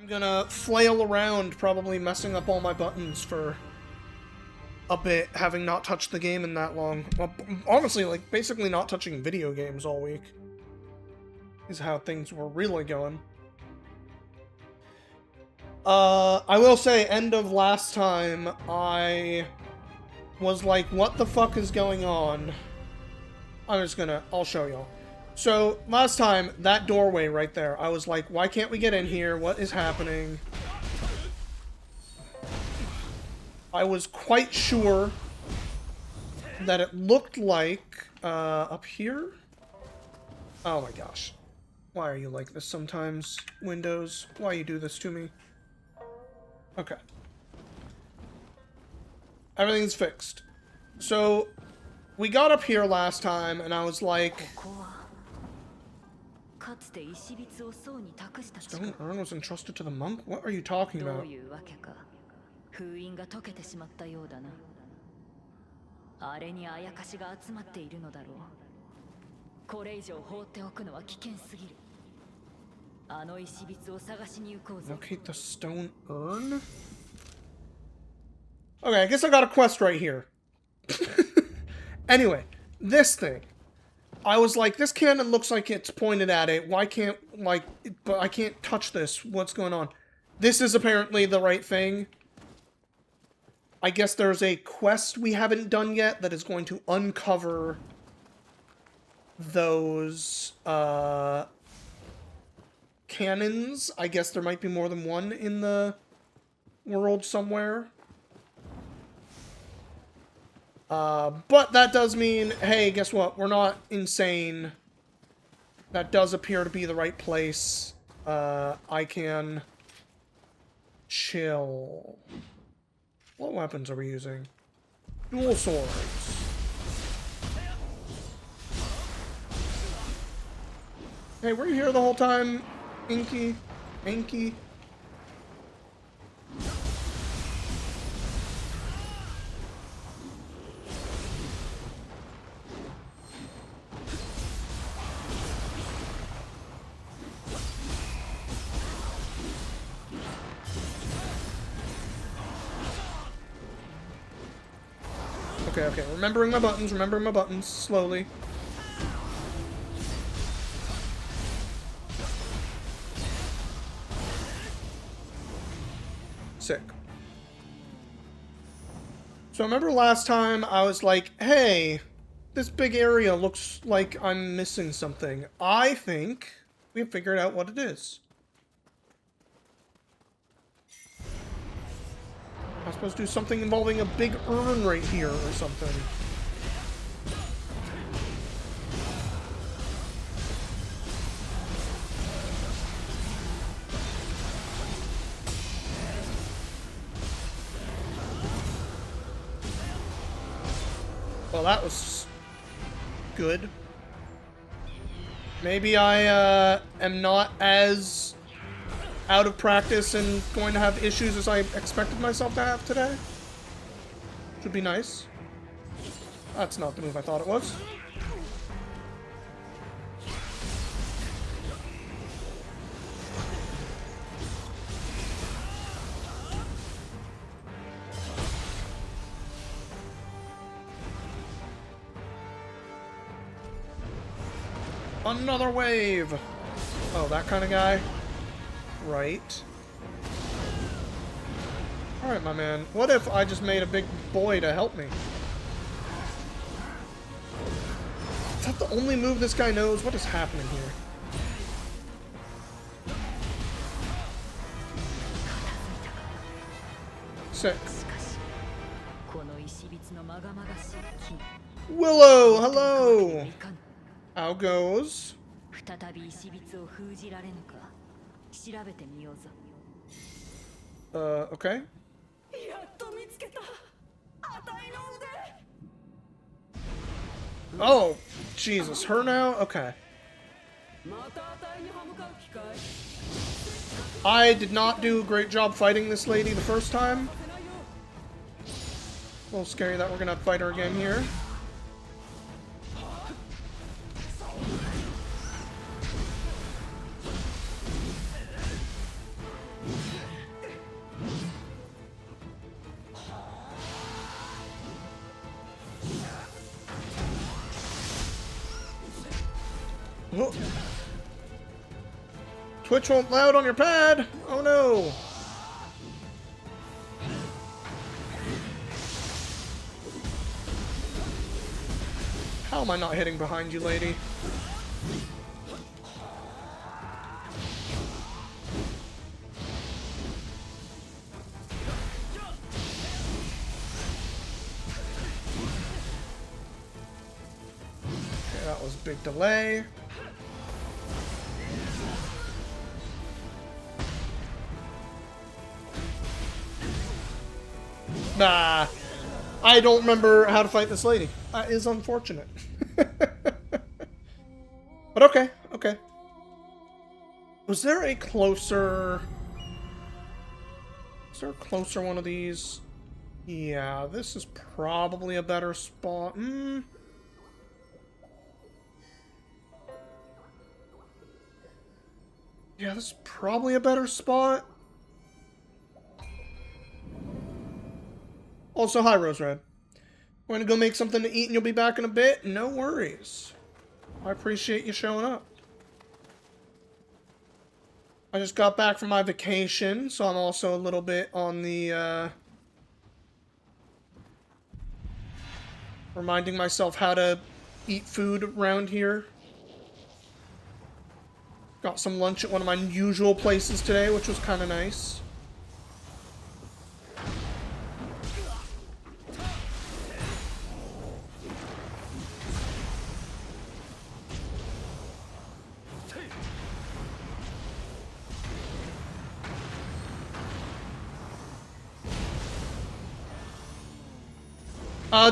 I'm gonna flail around, probably messing up all my buttons for a bit, having not touched the game in that long. Well, honestly, like, basically not touching video games all week is how things were really going. I will say, end of last time, I was like, what the fuck is going on? I'll show y'all. So, last time, that doorway right there, I was like, why can't we get in here? What is happening? I was quite sure that it looked like, up here? Oh my gosh. Why are you like this sometimes, Windows? Why you do this to me? Okay. Everything's fixed. So, we got up here last time, and I was like... Stone urn was entrusted to the monk? What are you talking about? Locate the stone urn? Okay, I guess I got a quest right here. Anyway, this thing. I was like, this cannon looks like it's pointed at it. Why can't, like, but I can't touch this. What's going on? This is apparently the right thing. I guess there's a quest we haven't done yet that is going to uncover those, cannons. I guess there might be more than one in the world somewhere. But that does mean, hey, guess what? We're not insane. That does appear to be the right place. I can chill. What weapons are we using? Dual swords. Hey, were you here the whole time, Inky? Inky? Okay, remembering my buttons, slowly. Sick. So remember last time I was like, hey, this big area looks like I'm missing something. I think we figured out what it is. I'm supposed to do something involving a big urn right here or something. Well, that was good. Maybe I am not as out of practice and going to have issues as I expected myself to have today. Should be nice. That's not the move I thought it was. Another wave! Oh, that kind of guy? Right. Alright, my man. What if I just made a big boy to help me? Is that the only move this guy knows? What is happening here? Sick. Willow, hello! How goes? Okay. Oh, Jesus, her now? Okay. I did not do a great job fighting this lady the first time. A little scary that we're gonna fight her again here. Oh. Twitch won't loud on your pad! Oh no! How am I not hitting behind you, lady? Okay, that was a big delay. Nah, I don't remember how to fight this lady. That is unfortunate. But okay, okay. Was there a closer... Is there a closer one of these? Yeah, this is probably a better spot. Yeah, this is probably a better spot. Also, hi, Rose Red. We're gonna go make something to eat and you'll be back in a bit? No worries. I appreciate you showing up. I just got back from my vacation, so I'm also a little bit on the, reminding myself how to eat food around here. Got some lunch at one of my usual places today, which was kind of nice.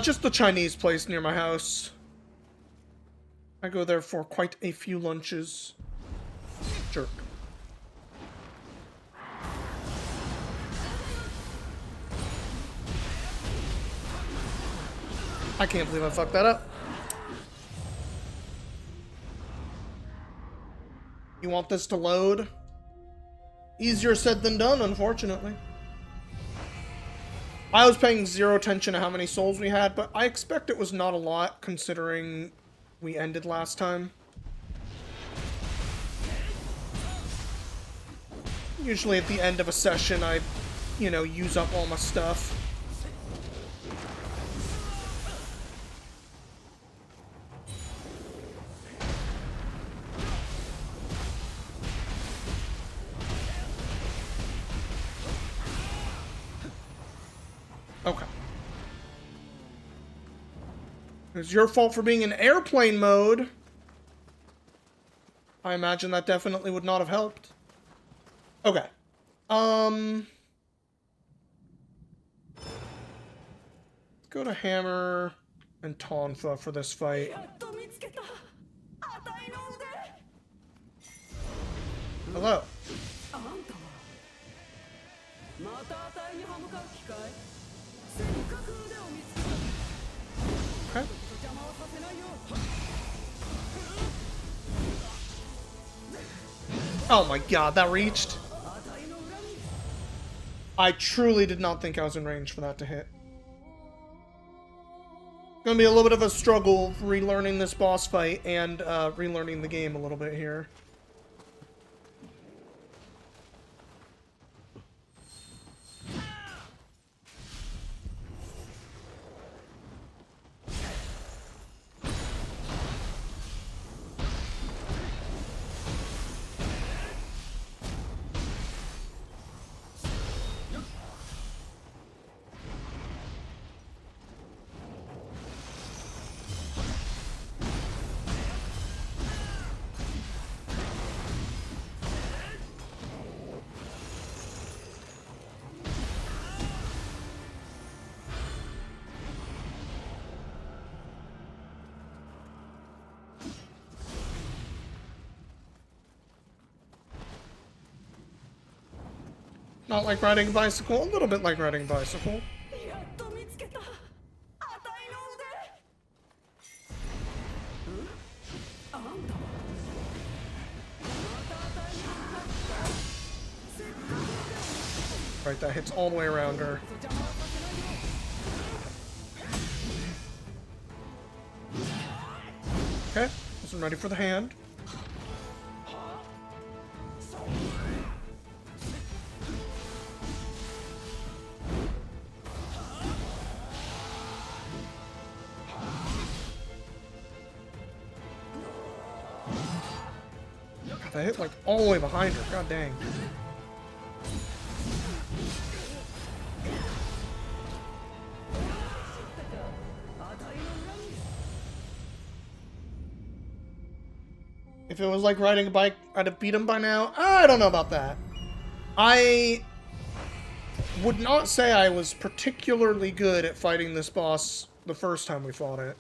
Just the Chinese place near my house. I go there for quite a few lunches. Jerk. I can't believe I fucked that up. You want this to load? Easier said than done, unfortunately. I was paying zero attention to how many souls we had, but I expect it was not a lot, considering we ended last time. Usually at the end of a session, I, you know, use up all my stuff. Okay. It's your fault for being in airplane mode. I imagine that definitely would not have helped. Okay. Let's go to Hammer and Tonfa for this fight. Hello. Okay. Oh my god, that reached? I truly did not think I was in range for that to hit. Gonna be a little bit of a struggle relearning this boss fight and relearning the game a little bit here. Not like riding a bicycle, a little bit like riding a bicycle. Right, that hits all the way around her. Okay, this is ready for the hand. God, that hit like all the way behind her. God dang. If it was like riding a bike, I'd have beat him by now. I don't know about that. I would not say I was particularly good at fighting this boss the first time we fought it.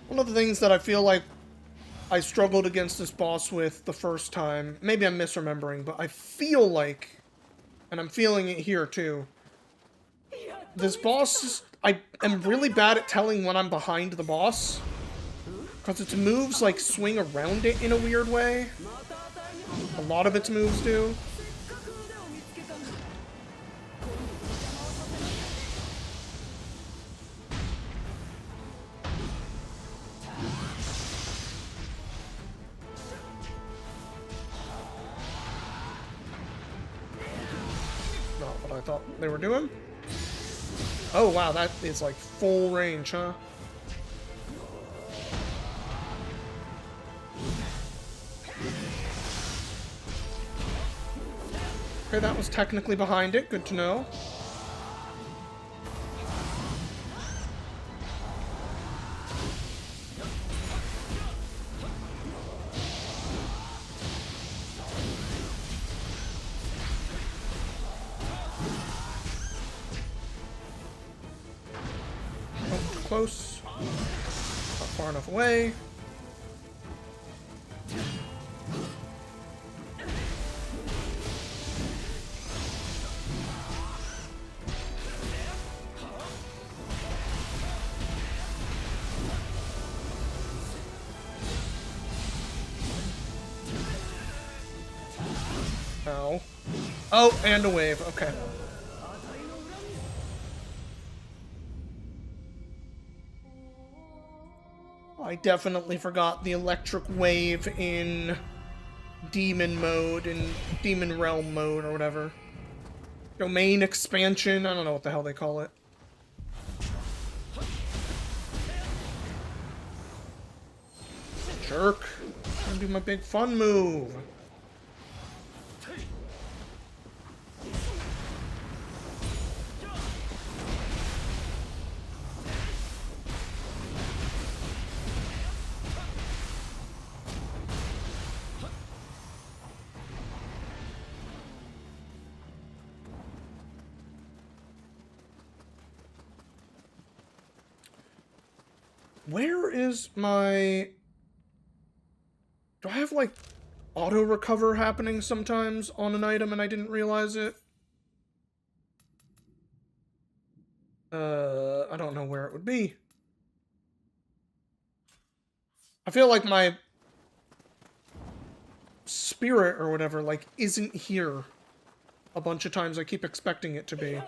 One of the things that I feel like I struggled against this boss with the first time, maybe I'm misremembering, but I feel like, and I'm feeling it here too, this boss, I am really bad at telling when I'm behind the boss, because its moves like swing around it in a weird way. A lot of its moves do. Not what I thought they were doing. Oh wow, that is like full range, huh? Okay, that was technically behind it. Good to know. Oh, too close. Not far enough away. Ow. Oh, and a wave. Okay. I definitely forgot the electric wave in demon mode, in demon realm mode, or whatever. Domain expansion, I don't know what the hell they call it. Jerk. Gonna do my big fun move. Where is my... Do I have, like, auto-recover happening sometimes on an item and I didn't realize it? I don't know where it would be. I feel like my spirit or whatever, like, isn't here a bunch of times. I keep expecting it to be.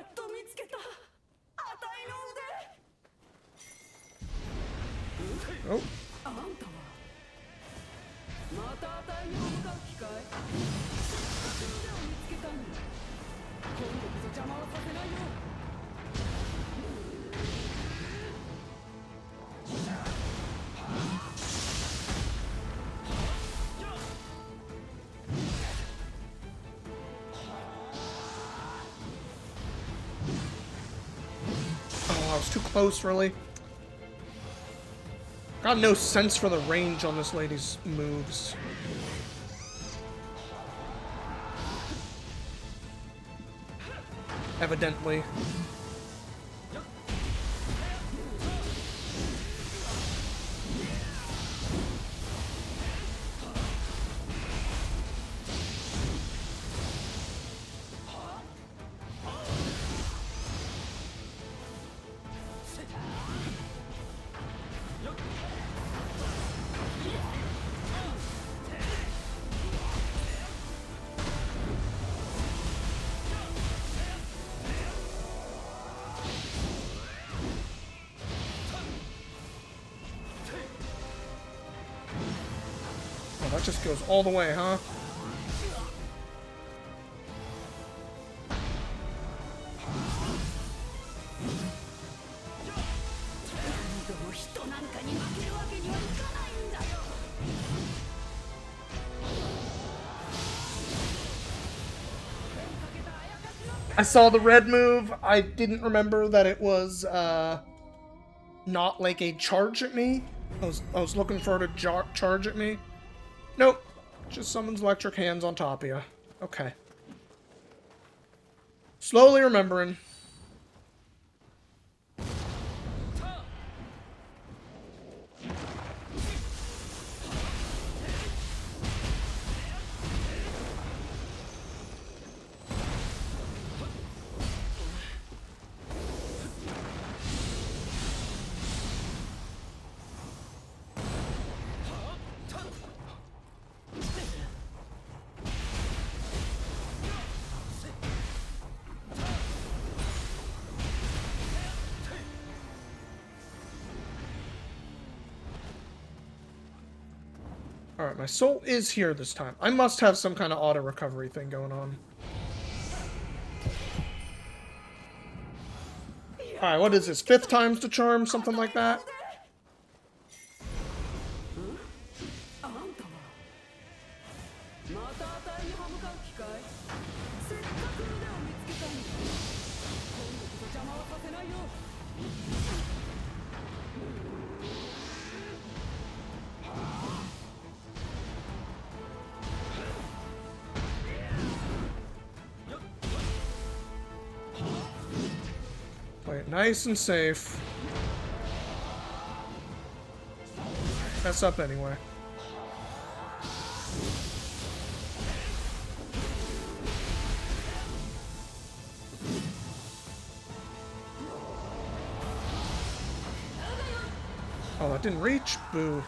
Oh. Oh, I was too close, really. Got no sense for the range on this lady's moves. Evidently. it just goes all the way, huh? I saw the red move. I didn't remember that it was not like a charge at me. I was looking for her to charge at me. Nope. Just summons electric hands on top of you. Okay. Slowly remembering. Alright, my soul is here this time. I must have some kind of auto-recovery thing going on. Alright, what is this? 5th time's the charm? Something like that? Play it nice and safe. Mess up anyway. Oh, that didn't reach? Boo.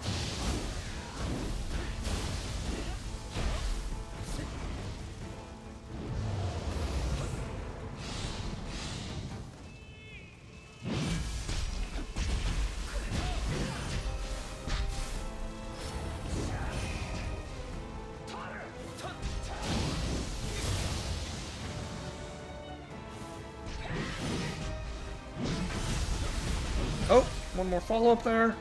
Oh, one more follow-up there.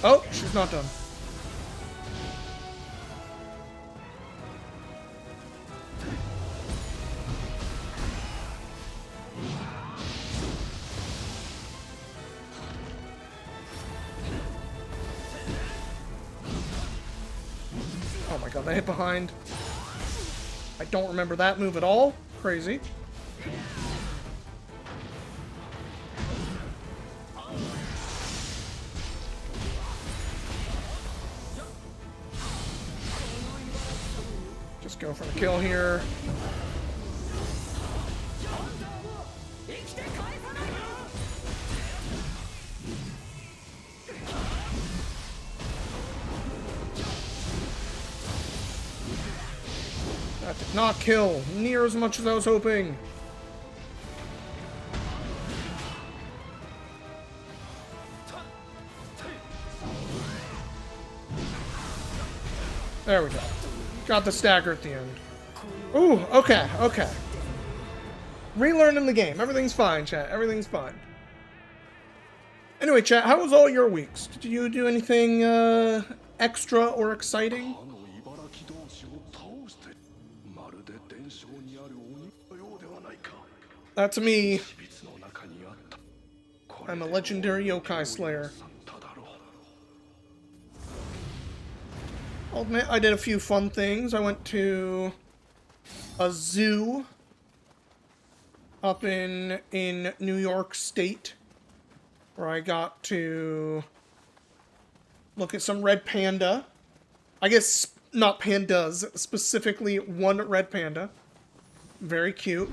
Oh, she's not done. Oh my god, they hit behind. I don't remember that move at all. Crazy. Just go for the kill here. That did not kill near as much as I was hoping. There we go. Got the stagger at the end. Ooh, okay, okay. Relearning the game. Everything's fine, chat. Everything's fine. Anyway, chat, how was all your weeks? Did you do anything extra or exciting? That's me. I'm a legendary yokai slayer. I'll admit I did a few fun things. I went to a zoo up in New York State, where I got to look at some red panda. I guess not pandas, specifically one red panda. Very cute.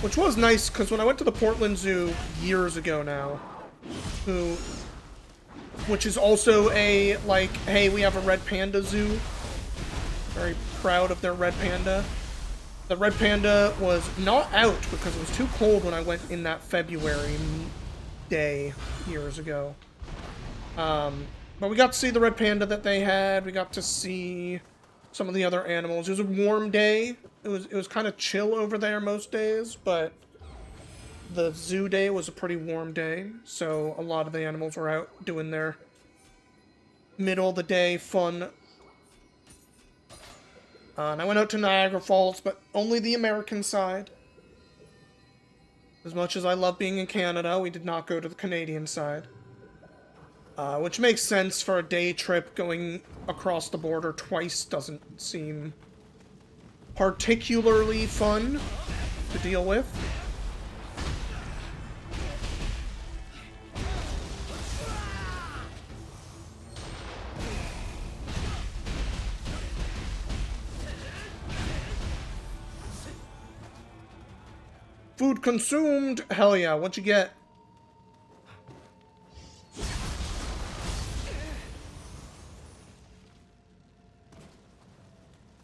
Which was nice, because when I went to the Portland Zoo years ago now, which is also a, like, hey, we have a red panda zoo. Very proud of their red panda. The red panda was not out because it was too cold when I went in that February day years ago. But we got to see the red panda that they had. We got to see some of the other animals. It was a warm day. It was kind of chill over there most days, but the zoo day was a pretty warm day, so a lot of the animals were out doing their middle of the day fun. And I went out to Niagara Falls, but only the American side. As much as I love being in Canada, we did not go to the Canadian side. Which makes sense for a day trip. Going across the border twice doesn't seem particularly fun to deal with. Food consumed! Hell yeah, what'd you get?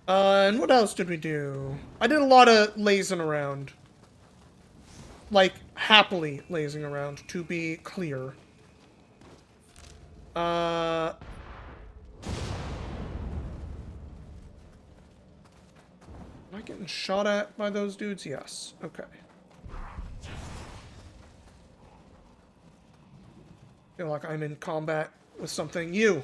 And what else did we do? I did a lot of lazing around. Like, happily lazing around, to be clear. Am I getting shot at by those dudes? Yes. Okay. Feel like I'm in combat with something. You!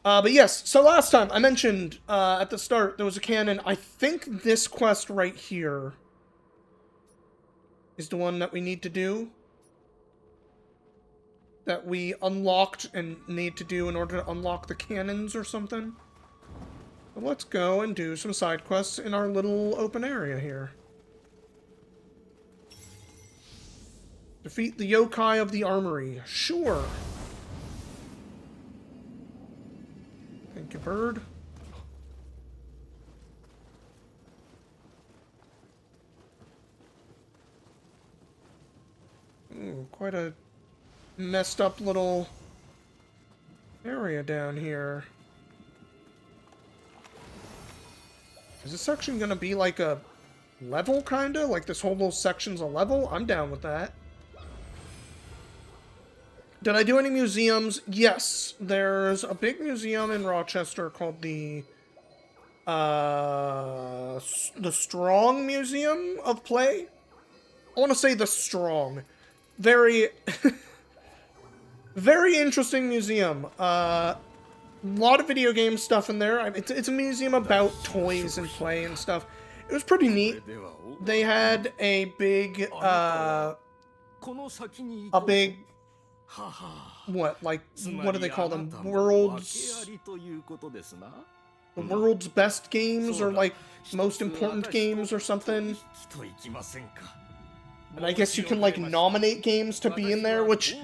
But yes, so last time, I mentioned, at the start, there was a cannon. I think this quest right here is the one that we need to do. That we unlocked and need to do in order to unlock the cannons or something. So let's go and do some side quests in our little open area here. Defeat the yokai of the armory. Sure. Thank you, bird. Ooh, quite a messed up little area down here. Is this section gonna be like a level, kinda? Like this whole little section's a level? I'm down with that. Did I do any museums? Yes. There's a big museum in Rochester called the Strong Museum of Play? I want to say the Strong. Very... very interesting museum. A lot of video game stuff in there. It's a museum about toys and play and stuff. It was pretty neat. They had a big, what, like, what do they call them? The world's best games, or like, most important games or something. And I guess you can, like, nominate games to be in there, which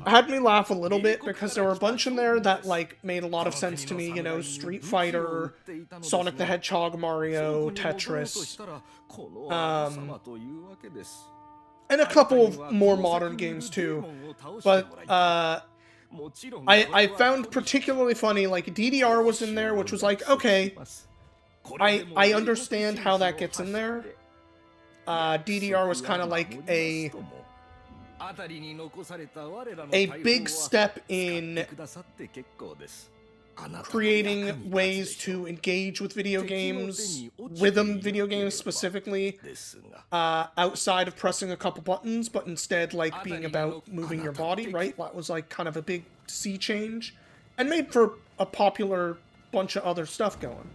had me laugh a little bit, because there were a bunch in there that, like, made a lot of sense to me, you know, Street Fighter, Sonic the Hedgehog, Mario, Tetris, and a couple of more modern games, too. But, I found particularly funny, like, DDR was in there, which was like, okay, I understand how that gets in there. DDR was kind of like a big step in creating ways to engage with video games, rhythm video games specifically, outside of pressing a couple buttons, but instead like being about moving your body, right? That was like kind of a big sea change, and made for a popular bunch of other stuff going.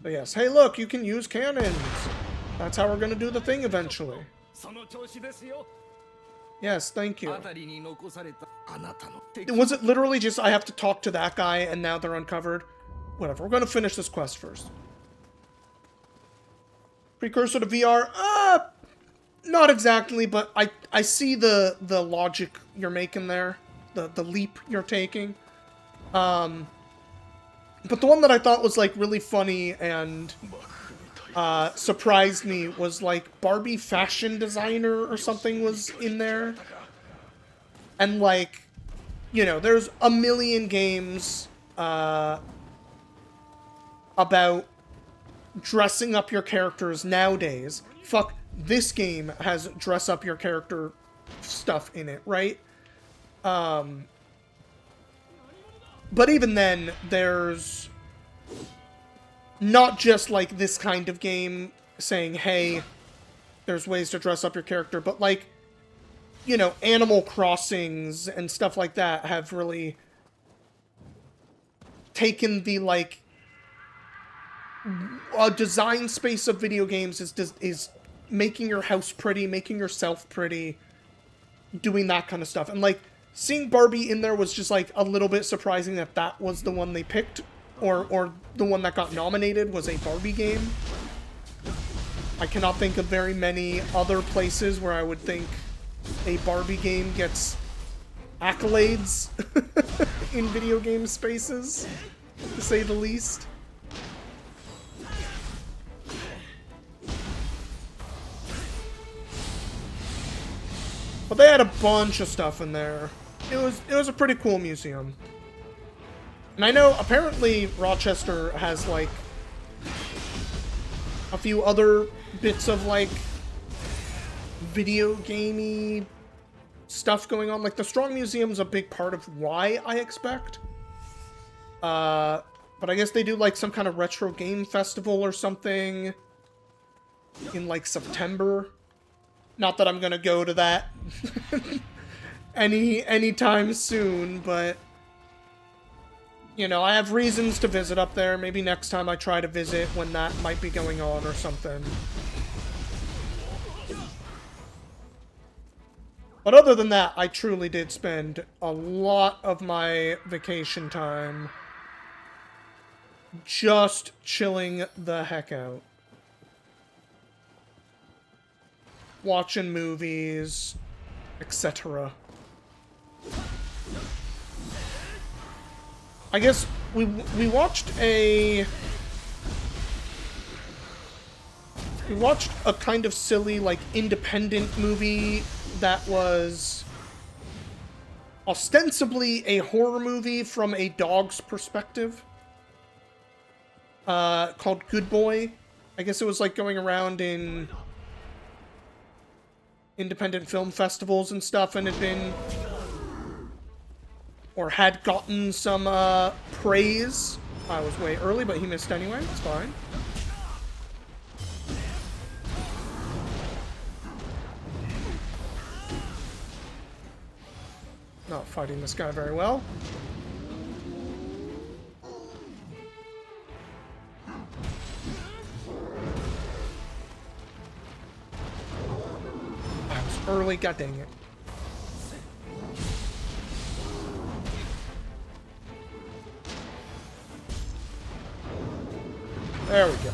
But yes, hey look, you can use cannons! That's how we're gonna do the thing eventually. Yes, thank you. Was it literally just I have to talk to that guy and now they're uncovered? Whatever, we're gonna finish this quest first. Precursor to VR? Not exactly, but I see the logic you're making there. the leap you're taking. But the one that I thought was, like, really funny and surprised me was, like, Barbie fashion designer or something was in there. And, like, you know, there's a million games about dressing up your characters nowadays. Fuck, this game has dress up your character stuff in it, right? But even then, there's not just, like, this kind of game saying, hey, there's ways to dress up your character, but, like, you know, Animal Crossings and stuff like that have really taken the, like, a design space of video games is making your house pretty, making yourself pretty, doing that kind of stuff. And, like, seeing Barbie in there was just, like, a little bit surprising that that was the one they picked, or the one that got nominated was a Barbie game. I cannot think of very many other places where I would think a Barbie game gets accolades in video game spaces, to say the least. But they had a bunch of stuff in there. It was a pretty cool museum. And I know apparently Rochester has, like, a few other bits of, like, video gamey stuff going on. Like, the Strong Museum's a big part of why, I expect. But I guess they do, like, some kind of retro game festival or something in, like, September. Not that I'm gonna go to that anytime soon, but, you know, I have reasons to visit up there. Maybe next time I try to visit when that might be going on or something. But other than that, I truly did spend a lot of my vacation time just chilling the heck out. Watching movies, etc. I guess we watched a kind of silly, like, independent movie that was ostensibly a horror movie from a dog's perspective, called Good Boy. I guess it was, like, going around in independent film festivals and stuff, and had been, or had gotten some praise. I was way early, but he missed anyway. It's fine. Not fighting this guy very well. I was early, god dang it. There we go.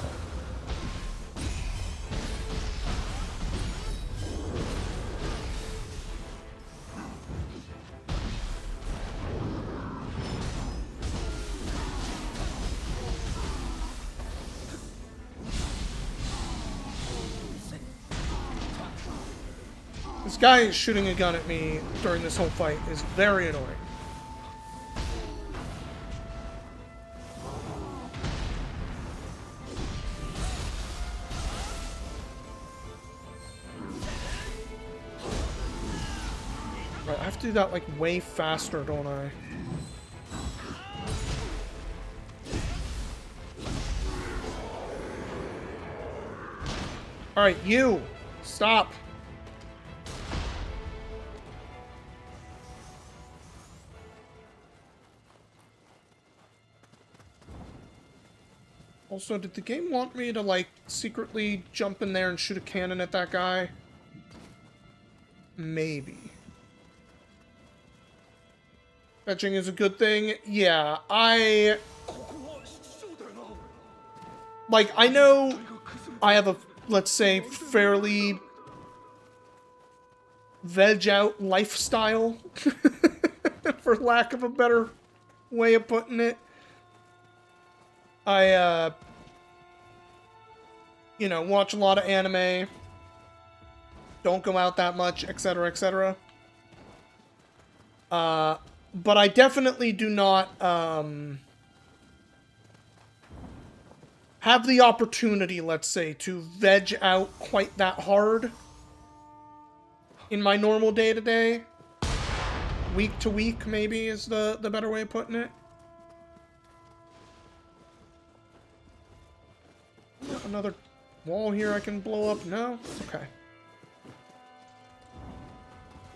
This guy shooting a gun at me during this whole fight is very annoying. Right, I have to do that, like, way faster, don't I? Alright, you! Stop! Also, did the game want me to, like, secretly jump in there and shoot a cannon at that guy? Maybe. Fetching is a good thing? Yeah, like, I know I have a, let's say, fairly veg-out lifestyle for lack of a better way of putting it. I, you know, watch a lot of anime. Don't go out that much, etc., etc. But I definitely do not, have the opportunity, let's say, to veg out quite that hard in my normal day-to-day. Week to week, maybe, is the better way of putting it. Another wall here I can blow up? No?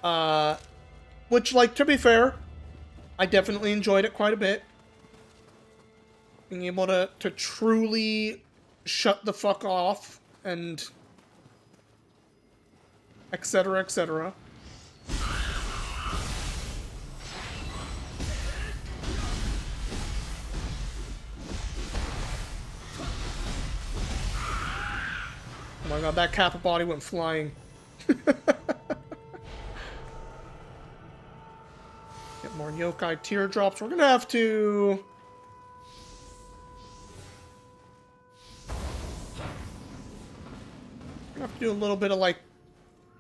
Okay. Which, like, to be fair, I definitely enjoyed it quite a bit. Being able to truly shut the fuck off and etc., etc. Oh my god, that Kappa body went flying. Get more yokai teardrops. We're gonna have to... have to do a little bit of, like,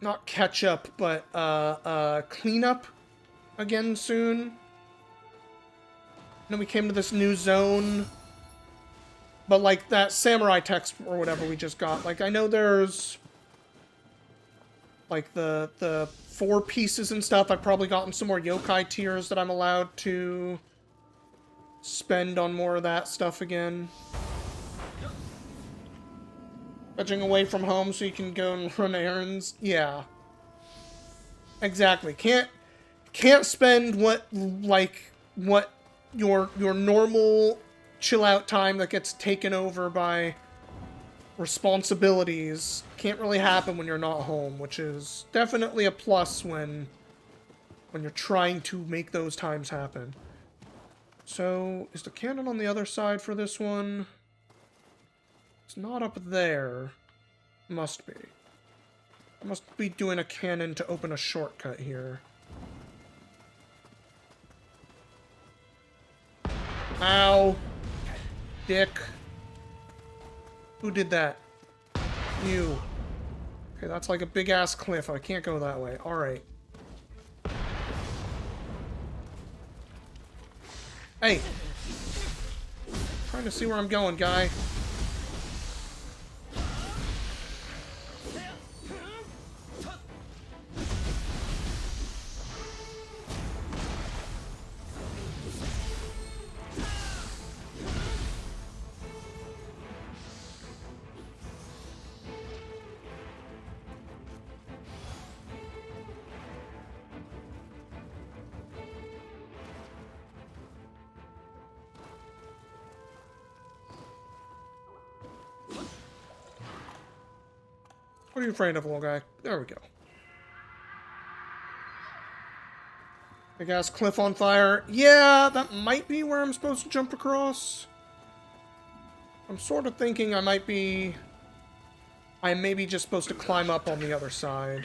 not catch up, but clean up again soon. Then we came to this new zone, but like that samurai text or whatever we just got, like I know there's like the 4 pieces and stuff. I've probably gotten some more yokai tears that I'm allowed to spend on more of that stuff again. Edging away from home so you can go and run errands. Yeah. Exactly. Can't spend what your normal chill out time that gets taken over by responsibilities can't really happen when you're not home, which is definitely a plus when you're trying to make those times happen. So, is the cannon on the other side for this one? It's not up there. Must be. I must be doing a cannon to open a shortcut here. Ow. Dick. Who did that? You. Okay, that's like a big-ass cliff. I can't go that way. Alright. Hey. Trying to see where I'm going, guy. What are you afraid of, little guy? There we go. Big ass cliff on fire. Yeah, that might be where I'm supposed to jump across. I'm sort of thinking I may be just supposed to climb up on the other side.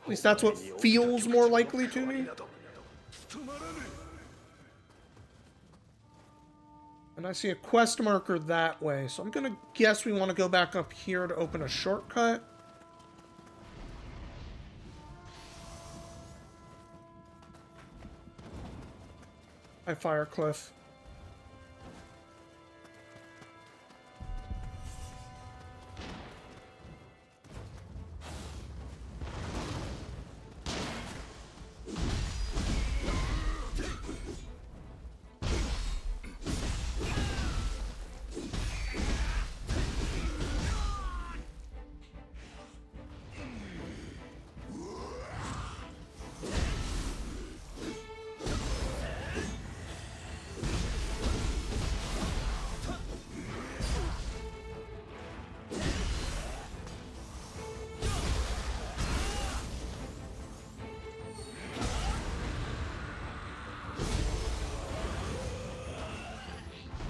At least that's what feels more likely to me. And I see a quest marker that way, so I'm gonna guess we want to go back up here to open a shortcut. Hi, Firecliff.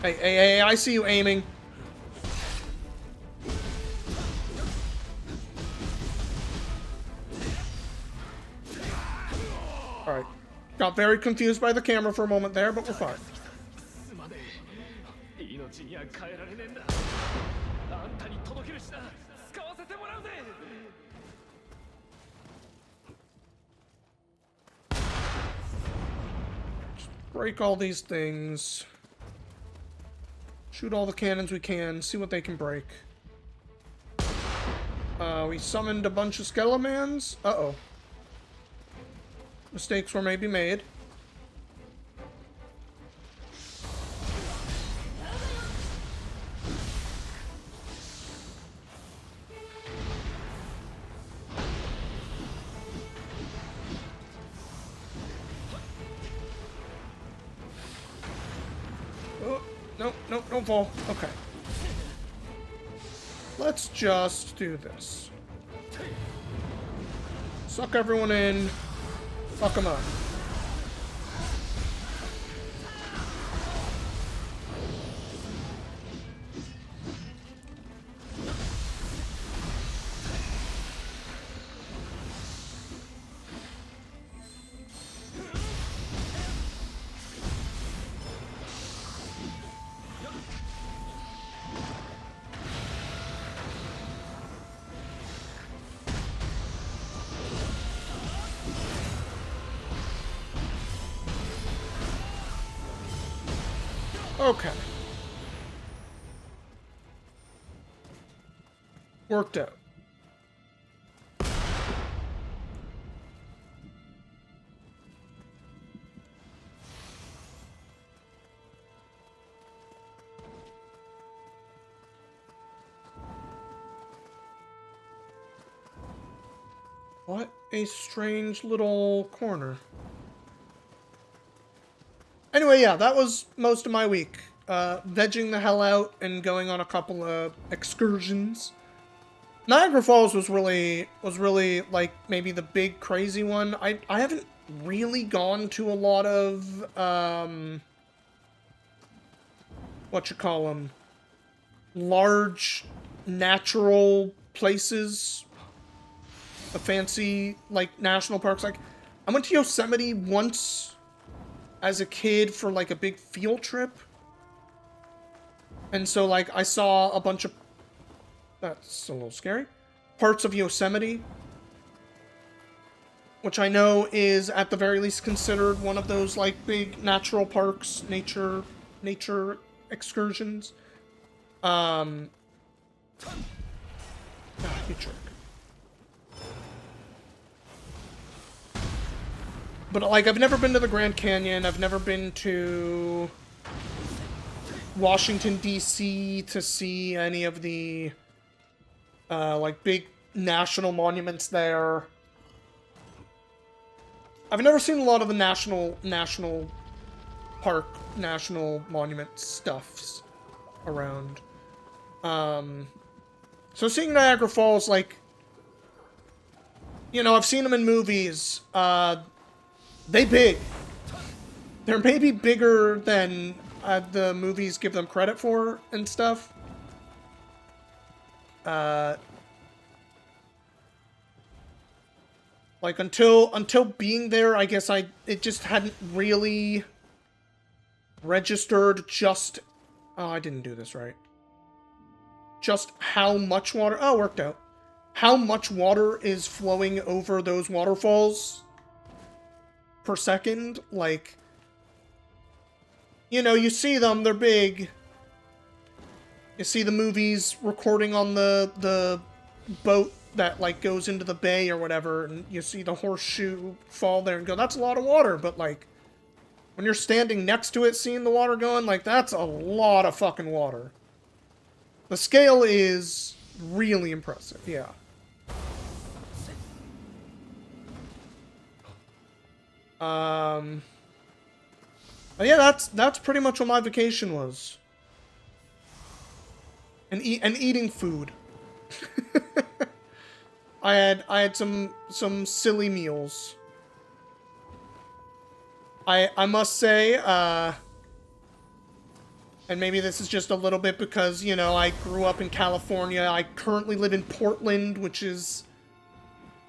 Hey, I see you aiming. Alright. Got very confused by the camera for a moment there, but we're fine. Just break all these things. Shoot all the cannons we can, see what they can break. We summoned a bunch of Skelemans. Uh-oh. Mistakes were maybe made. Oh, nope, nope, don't fall. Okay. Let's just do this. Suck everyone in. Fuck them up. Okay. Worked out. What a strange little corner. Anyway, yeah, that was most of my week. Vegging the hell out and going on a couple of excursions. Niagara Falls was really like maybe the big crazy one. I haven't really gone to a lot of what you call them, large natural places, the fancy like national parks. Like I went to Yosemite once as a kid for like a big field trip. And so like I saw a bunch of, that's a little scary, parts of Yosemite, which I know is at the very least considered one of those like big natural parks, nature excursions. Ah, you jerk. But, like, I've never been to the Grand Canyon. I've never been to Washington, D.C. to see any of the, like, big national monuments there. I've never seen a lot of the national park, national monument stuffs around. So seeing Niagara Falls, like, you know, I've seen them in movies. They big. They're maybe bigger than the movies give them credit for and stuff. Like until being there, I guess it just hadn't really registered just. Oh, I didn't do this right. Just how much water. Oh, worked out. How much water is flowing over those waterfalls per second. Like, you know, you see them, they're big. You see the movies recording on the boat that, like, goes into the bay or whatever, and you see the horseshoe fall there and go, that's a lot of water, but, like, when you're standing next to it, seeing the water going, like, that's a lot of fucking water. The scale is really impressive, yeah. But yeah, that's pretty much what my vacation was. And eating food. I had some silly meals. I must say, and maybe this is just a little bit because, you know, I grew up in California. I currently live in Portland, which is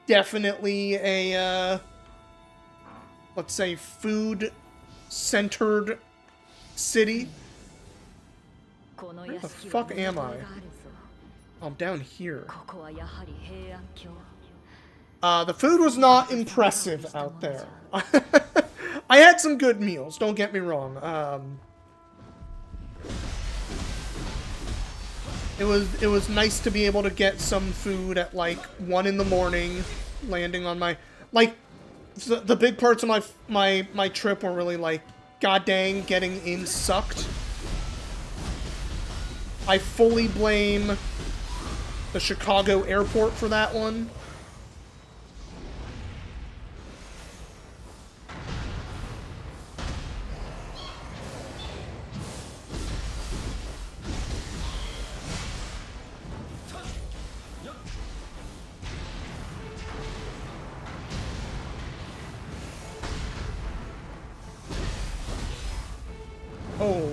definitely a let's say, food-centered city. Where the fuck am I? Oh, I'm down here. The food was not impressive out there. I had some good meals, don't get me wrong. It was nice to be able to get some food at like 1 in the morning, landing on my, like, the big parts of my trip were really like, god dang, getting in sucked. I fully blame the Chicago airport for that one.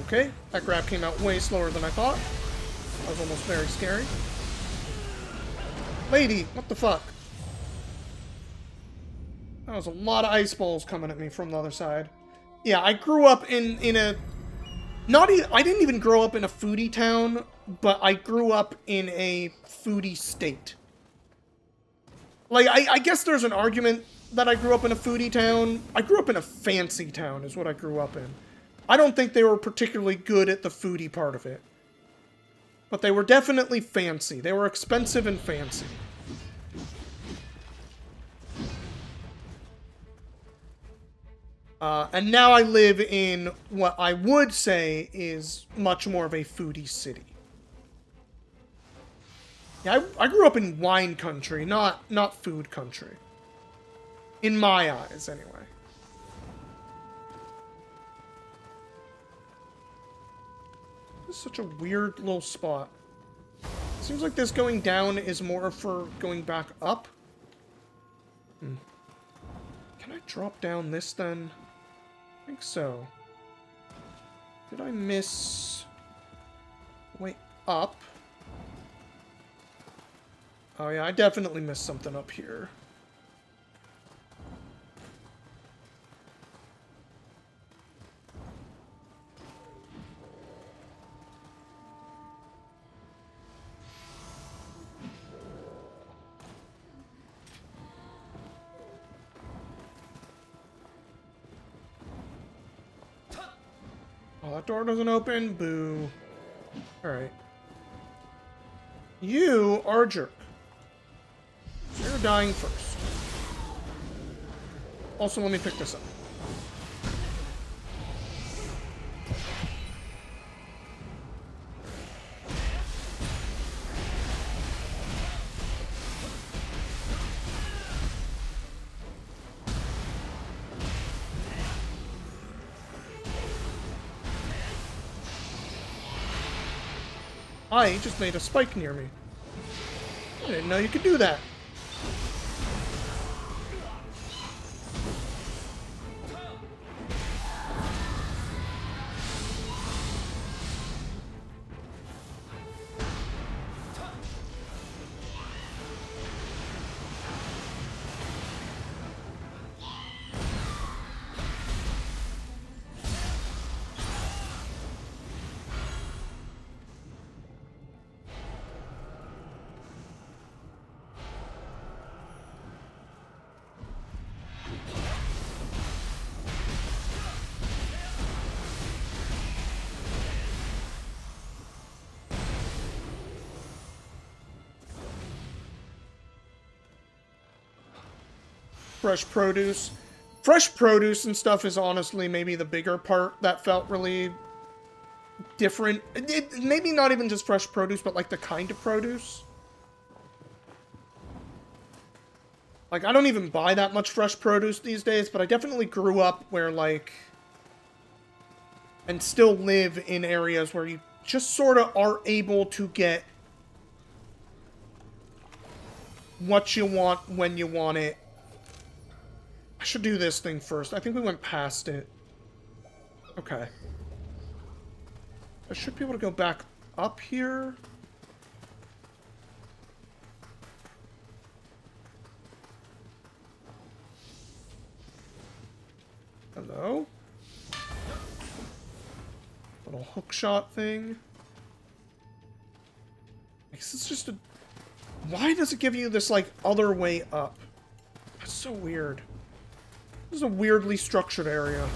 Okay, that grab came out way slower than I thought. That was almost very scary. Lady, what the fuck? That was a lot of ice balls coming at me from the other side. Yeah, I grew up in a... I didn't even grow up in a foodie town, but I grew up in a foodie state. Like, I guess there's an argument that I grew up in a foodie town. I grew up in a fancy town, is what I grew up in. I don't think they were particularly good at the foodie part of it. But they were definitely fancy. They were expensive and fancy. And now I live in what I would say is much more of a foodie city. Yeah, I grew up in wine country, not food country. In my eyes, anyway. This is such a weird little spot. Seems like this going down is more for going back up. Can I drop down this then? I think so. Did I miss... Wait, up? Oh yeah, I definitely missed something up here. Oh, that door doesn't open? Boo. Alright. You are a jerk. So you're dying first. Also, let me pick this up. I just made a spike near me. I didn't know you could do that. Fresh produce. Fresh produce and stuff is honestly maybe the bigger part that felt really different. Maybe not even just fresh produce, but like the kind of produce. Like, I don't even buy that much fresh produce these days, but I definitely grew up where, like... And still live in areas where you just sort of are able to get what you want when you want it. I should do this thing first. I think we went past it. Okay. I should be able to go back up here. though. Little hook shot thing. I guess it's just a... Why does it give you this, like, other way up? That's so weird. This is a weirdly structured area.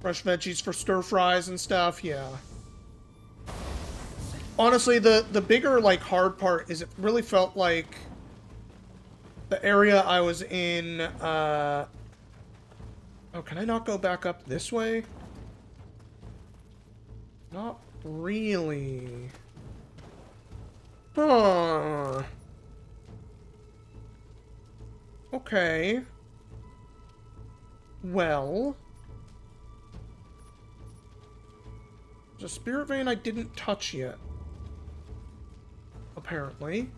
Fresh veggies for stir fries and stuff, yeah. Honestly, the bigger, like, hard part is it really felt like the area I was in, Oh, can I not go back up this way? Not really. Huh. Okay. Well. There's a spirit vein I didn't touch yet. Apparently.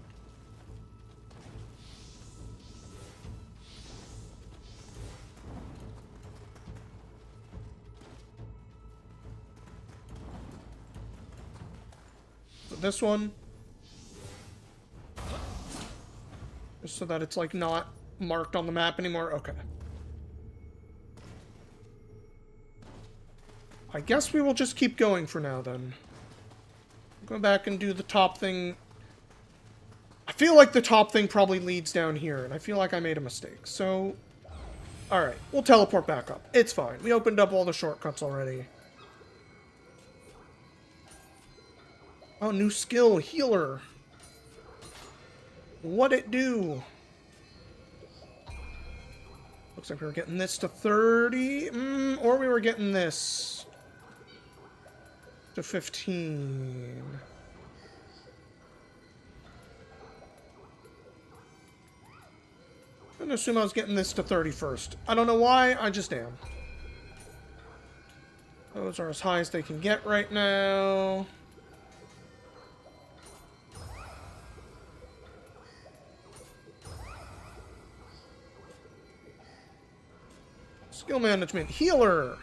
So this one. Just so that it's, like, not marked on the map anymore. Okay. I guess we will just keep going for now, then. Go back and do the top thing. I feel like the top thing probably leads down here, and I feel like I made a mistake. So, alright. We'll teleport back up. It's fine. We opened up all the shortcuts already. Oh, new skill. Healer. What'd it do? Looks like we were getting this to 30. Or we were getting this to 15. I'm gonna assume I was getting this to 30 first. I don't know why, I just am. Those are as high as they can get right now. Skill management. Healer.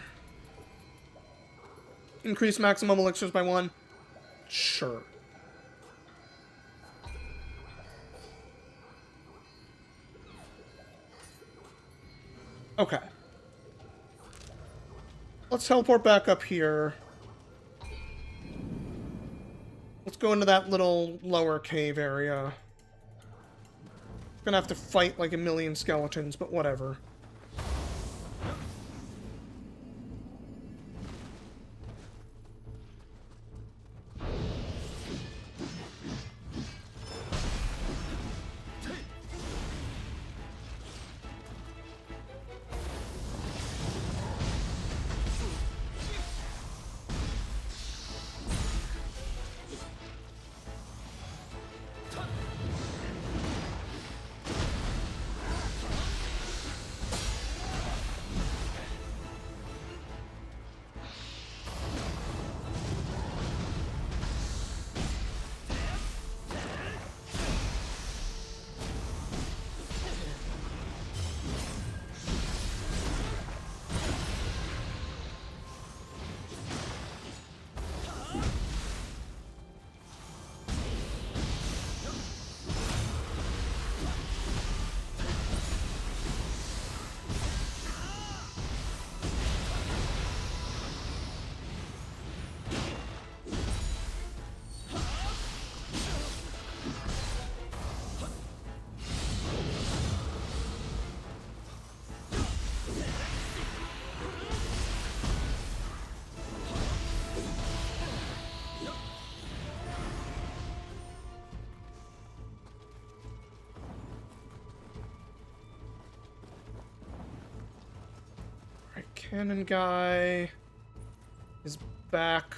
Increase maximum elixirs by 1. Sure. Okay. Let's teleport back up here. Let's go into that little lower cave area. Gonna have to fight like a million skeletons, but whatever. Cannon guy is back.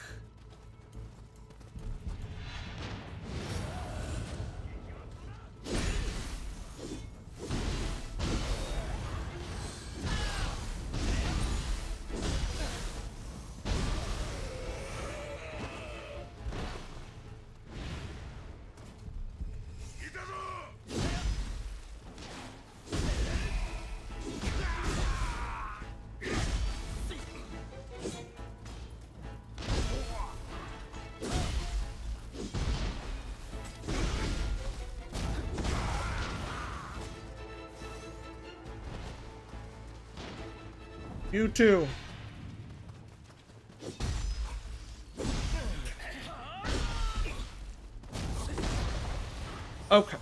You too. Okay.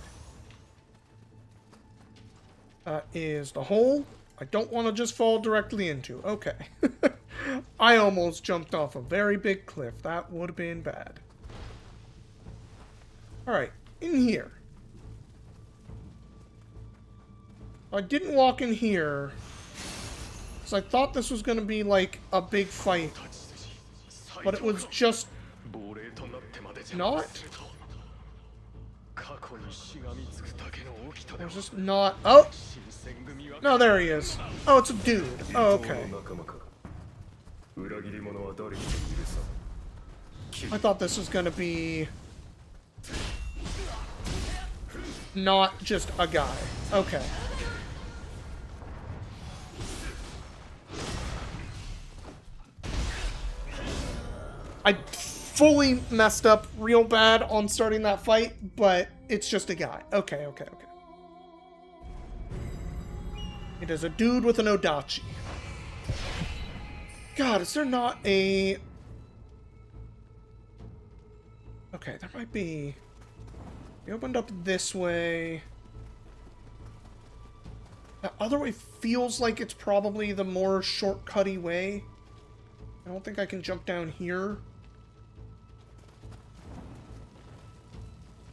That is the hole I don't want to just fall directly into. Okay. I almost jumped off a very big cliff. That would have been bad. Alright, in here. I didn't walk in here, because I thought this was going to be like a big fight. But it was just not. It was just not. Oh! No, there he is. Oh, it's a dude. Oh, okay. I thought this was going to be not just a guy. Okay. I fully messed up real bad on starting that fight, but it's just a guy. Okay, okay, okay. It is a dude with an Odachi. God, is there not a... Okay, there might be... We opened up this way. That other way feels like it's probably the more shortcutty way. I don't think I can jump down here.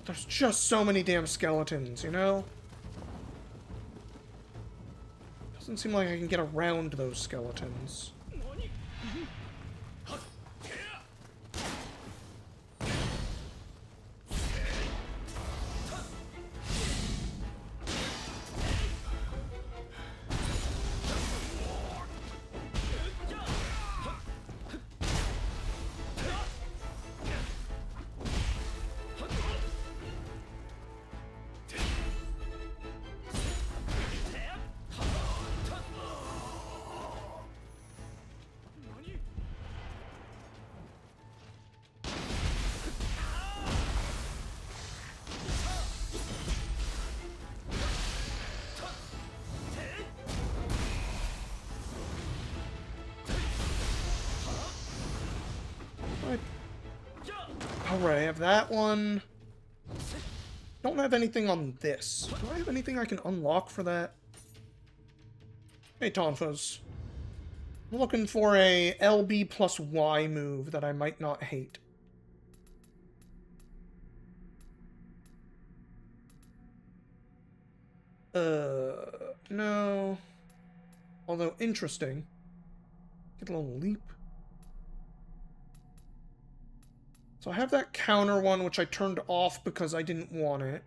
There's just so many damn skeletons, you know? Doesn't seem like I can get around those skeletons. Alright, I have that one. Don't have anything on this. Do I have anything I can unlock for that? Hey, Tonfas. I'm looking for a LB plus Y move that I might not hate. No. Although, interesting. Get a little leap. So I have that counter one, which I turned off because I didn't want it.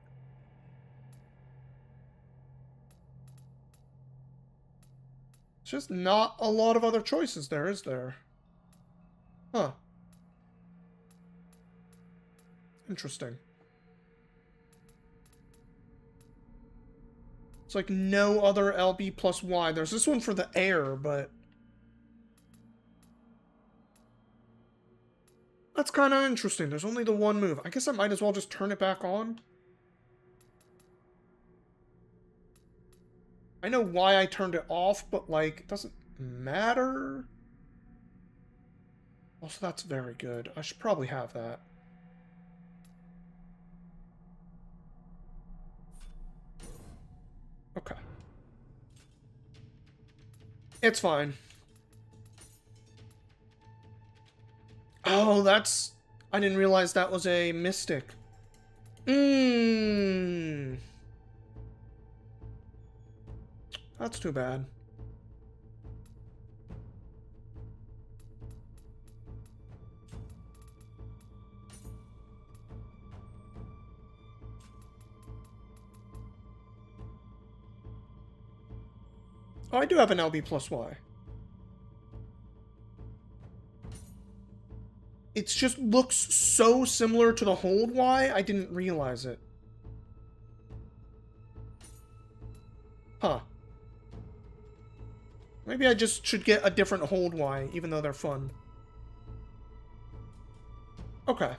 It's just not a lot of other choices there, is there? Huh. Interesting. It's like no other LB plus Y. There's this one for the air, but... That's kind of interesting. There's only the one move. I guess I might as well just turn it back on. I know why I turned it off, but, like, it doesn't matter. Also, that's very good. I should probably have that. Okay. It's fine. Oh, that's... I didn't realize that was a mystic. That's too bad. Oh, I do have an LB plus Y. It just looks so similar to the hold Y, I didn't realize it. Huh. Maybe I just should get a different hold Y, even though they're fun. Okay.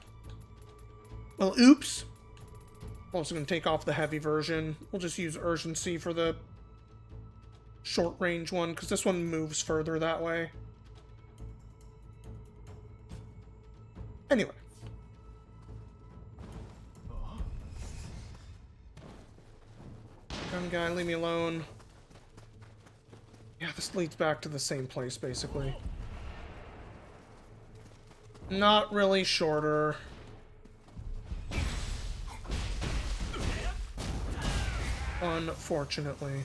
Well, oops. I'm also going to take off the heavy version. We'll just use urgency for the short range one, because this one moves further that way. Anyway. Gun guy, leave me alone. Yeah, this leads back to the same place, basically. Not really shorter. Unfortunately.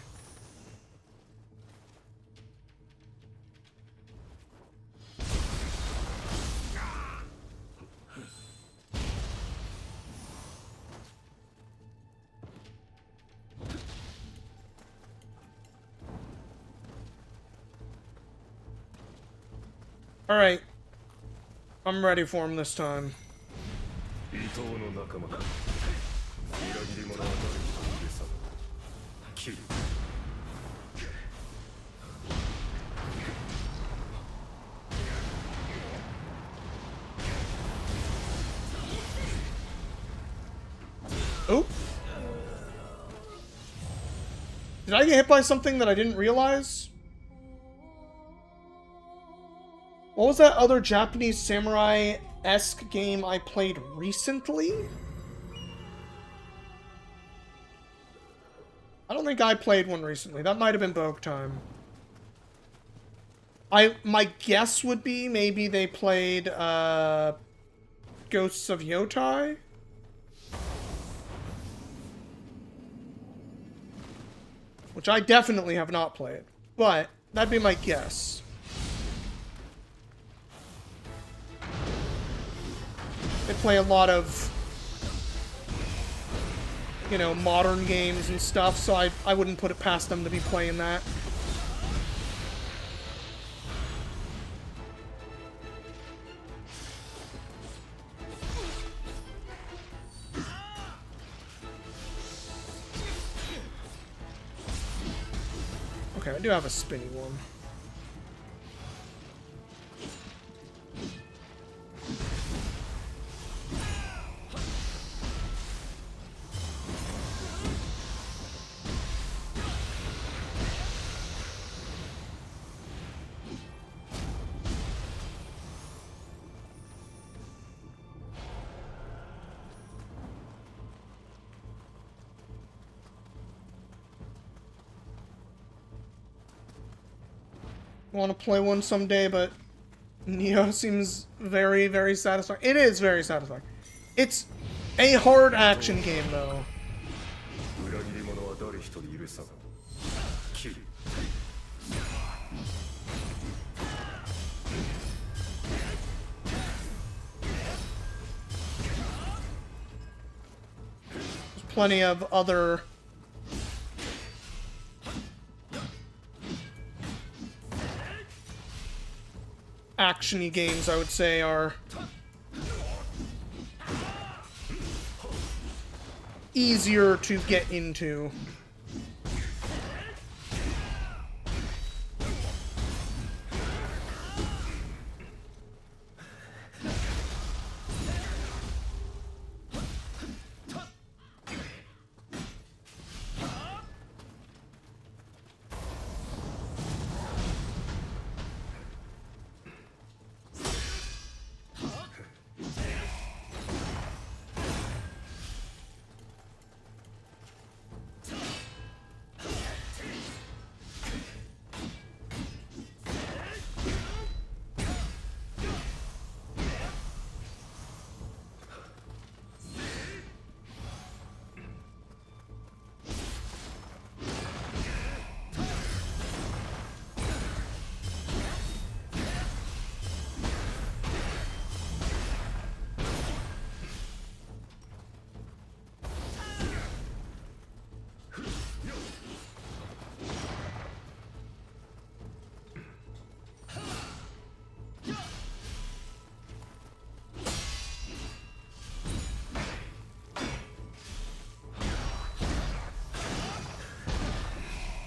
Alright. I'm ready for him this time. Oh. Did I get hit by something that I didn't realize? What was that other Japanese samurai-esque game I played recently? I don't think I played one recently. That might have been Boke Time. My guess would be maybe they played Ghosts of Yotai? Which I definitely have not played. But that'd be my guess. They play a lot of, you know, modern games and stuff, so I wouldn't put it past them to be playing that. Okay, I do have a spinny one. Want to play one someday, but Nioh seems very, very satisfying. It is very satisfying. It's a hard action game, though. There's plenty of other action-y games, I would say, are easier to get into.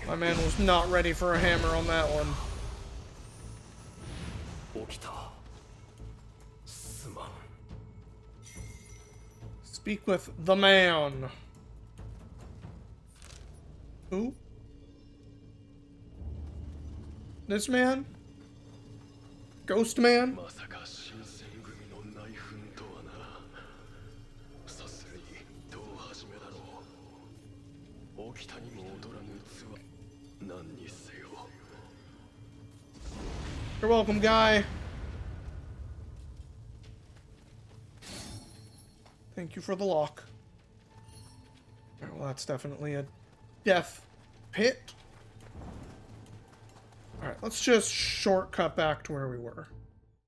My man was not ready for a hammer on that one. Speak with the man. Who? This man? Ghost man? You're welcome, guy. Thank you for the lock. Alright, well, that's definitely a death pit. Alright, let's just shortcut back to where we were.